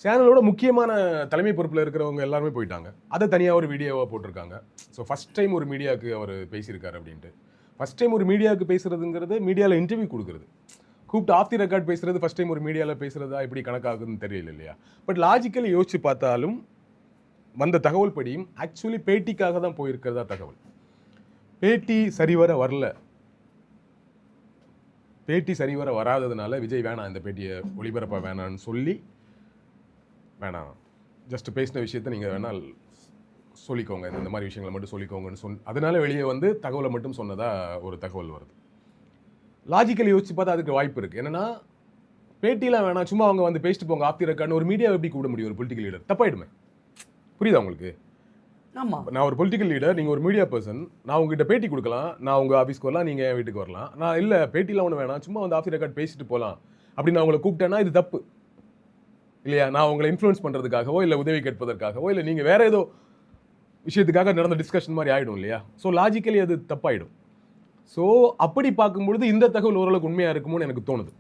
சேனலோட முக்கியமான தலைமை பொறுப்பில் இருக்கிறவங்க எல்லாருமே போயிட்டாங்க. அதை தனியாக ஒரு வீடியோவாக போட்டிருக்காங்க. ஸோ ஃபஸ்ட் டைம் ஒரு மீடியாவுக்கு அவர் பேசியிருக்காரு அப்படின்ட்டு. ஃபஸ்ட் டைம் ஒரு மீடியாவுக்கு பேசுறதுங்கிறது மீடியாவில் இன்டர்வியூ கொடுக்குறது. கூப்பிட்டு ஆஃப் தி ரெக்கார்ட் பேசுறது ஃபஸ்ட் டைம் ஒரு மீடியாவில் பேசுறதா எப்படி கணக்காகுதுன்னு தெரியல இல்லையா. பட் லாஜிக்கலி யோசிச்சு பார்த்தாலும் வந்த தகவல் படியும் ஆக்சுவலி பேட்டிக்காக தான் போயிருக்கிறதா தகவல். பேட்டி சரிவர வரல. பேட்டி சரிவர வராததுனால விஜய் வேணாம் இந்த பேட்டியை ஒளிபரப்ப வேணான்னு சொல்லி வேணாம் ஜஸ்ட் பேசின விஷயத்தை நீங்கள் வேணால் சொல்லிக்கோங்க, இந்த மாதிரி விஷயங்களை மட்டும் சொல்லிக்கோங்கன்னு அதனால வெளியே வந்து தகவலை மட்டும் சொன்னதாக ஒரு தகவல் வருது. லாஜிக்கலி யோசிச்சு பார்த்தா அதுக்கு வாய்ப்பு இருக்குது. என்னன்னா பேட்டிலாம் வேணாம், சும்மா அவங்க வந்து பேசிட்டு போங்க ஆஃப் தி ரெக்கார்ட்னு ஒரு மீடியா எப்படி கூட முடியும்? ஒரு பொலிட்டிக்கல் லீடர் தப்பாயிடுமே. புரியுதா உங்களுக்கு? ஆமாம், நான் ஒரு பொலிட்டிக்கல் லீடர், நீங்கள் ஒரு மீடியா பர்சன், நான் உங்ககிட்ட பேட்டி கொடுக்கலாம், நான் உங்கள் ஆஃபீஸ்க்கு வரலாம், நீங்கள் என் வீட்டுக்கு வரலாம். நான் இல்லை பேட்டிலாம் ஒன்று வேணாம், சும்மா வந்து ஆஃப் தி ரெக்கார்ட் பேசிட்டு போகலாம் அப்படின்னு நான் உங்களை கூப்பிட்டேன்னா இது தப்பு இல்லையா? நான் உங்களை இன்ஃப்ளூயன்ஸ் பண்ணுறதுக்காகவோ இல்லை உதவி கேட்பதற்காகவோ இல்லை நீங்கள் வேற ஏதோ விஷயத்துக்காக நடந்த டிஸ்கஷன் மாதிரி ஆகிடும் இல்லையா? ஸோ லாஜிக்கலி அது தப்பாயிடும். ஸோ அப்படி பார்க்கும்பொழுது இந்த தகவல் ஓரளவுக்கு உண்மையாக இருக்குமோன்னு எனக்கு தோணுது.